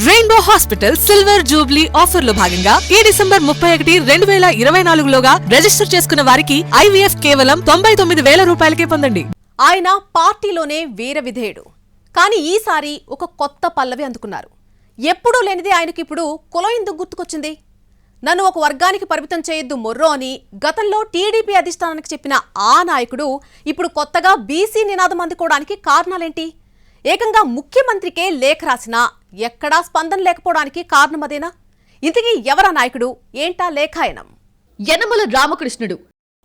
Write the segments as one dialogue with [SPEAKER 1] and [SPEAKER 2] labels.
[SPEAKER 1] Rainbow hospital silver Jubilee offer లో భాగంగా ఈ డిసెంబర్ 31, 2024 లోగా రిజిస్టర్ చేసుకున్న వారికి IVF కేవలం 99,000 రూపాయలకే పొందండి.
[SPEAKER 2] ఆయన పార్టీలోనే వీర విధేయుడు. కానీ ఈసారి ఒక కొత్త పల్లవి అందుకున్నారు. ఎప్పుడూ లేనిది ఆయనకి ఇప్పుడు కులం ఎందుకు గుర్తుకొచ్చింది? నన్ను ఒక వర్గానికి పరిమితం చేయొద్దు మొర్రో అని గతంలో టీడీపీ అధిష్టానానికి చెప్పిన ఆ నాయకుడు ఇప్పుడు కొత్తగా బీసీ నినాదం అందుకోవడానికి కారణాలేంటి? ఏకంగా ముఖ్యమంత్రికే లేఖ రాసినా ఎక్కడా స్పందన లేకపోవడానికి కారణమదేనా? ఇంతకీ ఎవరా నాయకుడు? ఏంటా లేఖాయనం?
[SPEAKER 3] యనమల రామకృష్ణుడు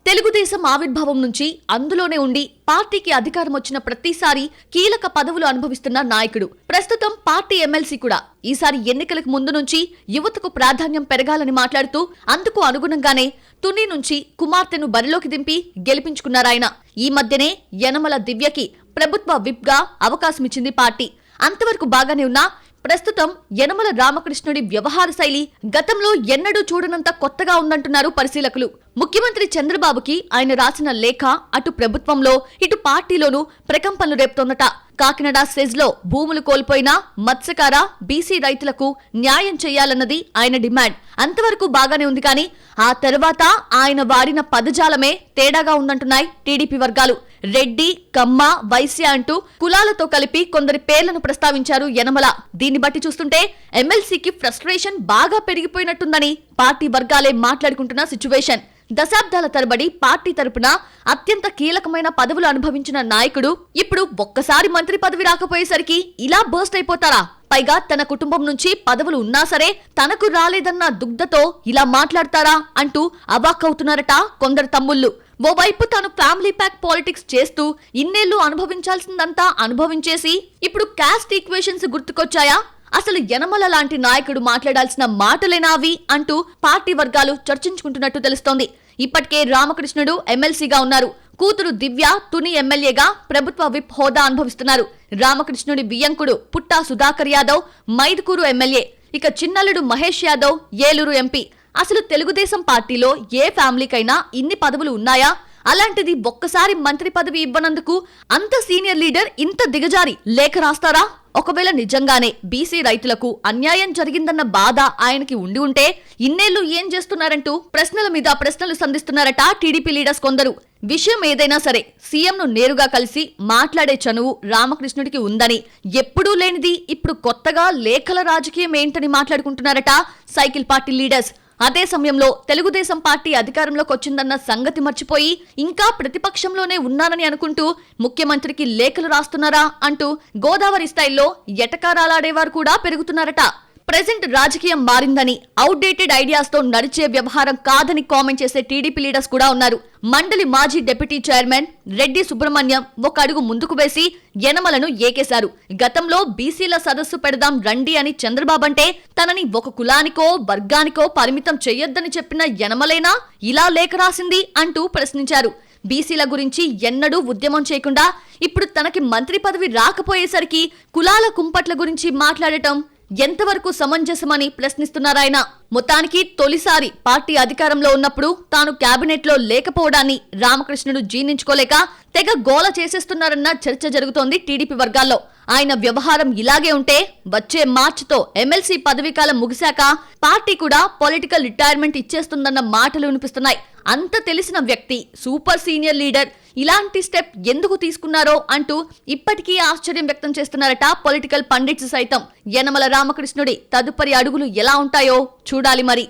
[SPEAKER 3] తెలుగుదేశం ఆవిర్భావం నుంచి అందులోనే ఉండి పార్టీకి అధికారం వచ్చిన ప్రతిసారి కీలక పదవులు అనుభవిస్తున్న నాయకుడు. ప్రస్తుతం పార్టీ ఎమ్మెల్సీ కూడా. ఈసారి ఎన్నికలకు ముందు నుంచి యువతకు ప్రాధాన్యం పెరగాలని మాట్లాడుతూ అందుకు అనుగుణంగానే తుని నుంచి కుమార్తెను బరిలోకి దింపి గెలిపించుకున్నారాయన. ఈ మధ్యనే యనమల దివ్యకి ప్రభుత్వ విప్ గా అవకాశమిచ్చింది పార్టీ. అంతవరకు బాగానే ఉన్నా ప్రస్తుతం యనమల రామకృష్ణుడి వ్యవహార శైలి గతంలో ఎన్నడూ చూడనంత కొత్తగా ఉందంటున్నారు పరిశీలకులు. ముఖ్యమంత్రి చంద్రబాబుకి ఆయన రాసిన లేఖ అటు ప్రభుత్వంలో ఇటు పార్టీలోనూ ప్రకంపనలు రేపుతోందట. కాకినాడ సెజ్ లో భూములు కోల్పోయిన మత్స్యకార బీసీ రైతులకు న్యాయం చేయాలన్నది ఆయన డిమాండ్. అంతవరకు బాగానే ఉంది. కానీ ఆ తర్వాత ఆయన వాడిన పదజాలమే తేడాగా ఉందంటున్నాయి టీడీపీ వర్గాలు. రెడ్డి, కమ్మ, వైశ్య అంటూ కులాలతో కలిపి కొందరి పేర్లను ప్రస్తావించారు యనమల. దీన్ని బట్టి చూస్తుంటే ఎమ్మెల్సీకి ఫ్రస్ట్రేషన్ బాగా పెరిగిపోయినట్టుందని పార్టీ వర్గాలే మాట్లాడుకుంటున్న సిచ్యువేషన్. దశాబ్దాల తరబడి పార్టీ తరపున అత్యంత కీలకమైన పదవులు అనుభవించిన నాయకుడు ఇప్పుడు ఒక్కసారి మంత్రి పదవి రాకపోయేసరికి ఇలా బర్స్ట్ అయిపోతారా? పైగా తన కుటుంబం నుంచి పదవులు ఉన్నా సరే తనకు రాలేదన్న దుగ్ధతో ఇలా మాట్లాడతారా అంటూ అవాక్కవుతున్నారట కొందరు తమ్ముళ్ళు. ఓవైపు తాను ఫ్యామిలీ ప్యాక్ పాలిటిక్స్ చేస్తూ ఇన్నేళ్లు అనుభవించాల్సిందంతా అనుభవించేసి ఇప్పుడు కాస్ట్ ఈక్వేషన్స్ గుర్తుకొచ్చాయా? అసలు యనమల లాంటి నాయకుడు మాట్లాడాల్సిన మాటలేనా అవి అంటూ పార్టీ వర్గాలు చర్చించుకుంటున్నట్టు తెలుస్తోంది. ఇప్పటికే రామకృష్ణుడు ఎమ్మెల్సీగా ఉన్నారు. కూతురు దివ్య తుని ఎమ్మెల్యేగా ప్రభుత్వ విప్ హోదా అనుభవిస్తున్నారు. రామకృష్ణుడి వియ్యంకుడు పుట్టా సుధాకర్ యాదవ్ మైదుకూరు ఎమ్మెల్యే. ఇక చిన్నల్లుడు మహేష్ యాదవ్ ఏలూరు ఎంపీ. అసలు తెలుగుదేశం పార్టీలో ఏ ఫ్యామిలీకైనా ఇన్ని పదవులు ఉన్నాయా? అలాంటిది ఒక్కసారి మంత్రి పదవి ఇవ్వనందుకు అంత సీనియర్ లీడర్ ఇంత దిగజారి లేఖ రాస్తారా? ఒకవేళ నిజంగానే బీసీ రైతులకు అన్యాయం జరిగిందన్న బాధ ఆయనకి ఉండి ఉంటే ఇన్నేళ్లు ఏం చేస్తున్నారంటూ ప్రశ్నల మీద ప్రశ్నలు సంధిస్తున్నారట టీడీపీ లీడర్స్ కొందరు. విషయం ఏదైనా సరే సీఎంను నేరుగా కలిసి మాట్లాడే చనువు రామకృష్ణుడికి ఉందని, ఎప్పుడూ లేనిది ఇప్పుడు కొత్తగా లేఖల రాజకీయం ఏంటని మాట్లాడుకుంటున్నారట సైకిల్ పార్టీ లీడర్స్. అదే సమయంలో తెలుగుదేశం పార్టీ అధికారంలోకి వచ్చిందన్న సంగతి మర్చిపోయి ఇంకా ప్రతిపక్షంలోనే ఉన్నారని అనుకుంటూ ముఖ్యమంత్రికి లేఖలు రాస్తున్నారా అంటూ గోదావరి స్టైల్లో ఎటకారాలాడేవారు కూడా పెరుగుతున్నారట. ప్రెజెంట్ రాజకీయం మారిందని, అవుట్డేటెడ్ ఐడియాస్ తో నడిచే వ్యవహారం కాదని కామెంట్ చేసే టీడీపీ లీడర్స్ కూడా ఉన్నారు. మండలి మాజీ డిప్యూటీ చైర్మన్ రెడ్డి సుబ్రహ్మణ్యం ఒక అడుగు ముందుకు వేసి యనమలను ఏకేశారు. గతంలో బీసీల సదస్సు పెడదాం రండి అని చంద్రబాబంటే తనని ఒక కులానికో వర్గానికో పరిమితం చెయ్యొద్దని చెప్పిన యనమలేనా ఇలా లేఖ రాసింది అంటూ ప్రశ్నించారు. బీసీల గురించి ఎన్నడూ ఉద్యమం చేయకుండా ఇప్పుడు తనకి మంత్రి పదవి రాకపోయేసరికి కులాల కుంపట్ల గురించి మాట్లాడటం ఎంతవరకు సమంజసమని ప్రశ్నిస్తున్నారాయన. మొత్తానికి తొలిసారి పార్టీ అధికారంలో ఉన్నప్పుడు తాను కేబినెట్ లో లేకపోవడాన్ని రామకృష్ణుడు జీర్ణించుకోలేక తెగ గోల చేసేస్తున్నారన్న చర్చ జరుగుతోంది టీడీపీ వర్గాల్లో. ఆయన వ్యవహారం ఇలాగే ఉంటే వచ్చే మార్చితో ఎమ్మెల్సీ పదవీకాలం ముగిశాక పార్టీ కూడా పొలిటికల్ రిటైర్మెంట్ ఇచ్చేస్తుందన్న మాటలు వినిపిస్తున్నాయి. అంత తెలిసిన వ్యక్తి, సూపర్ సీనియర్ లీడర్ ఇలాంటి స్టెప్ ఎందుకు తీసుకున్నారో అంటూ ఇప్పటికీ ఆశ్చర్యం వ్యక్తం చేస్తున్నారట పొలిటికల్ పండిట్స్ సైతం. యనమల రామకృష్ణుడి తదుపరి అడుగులు ఎలా ఉంటాయో చూడాలి మరి.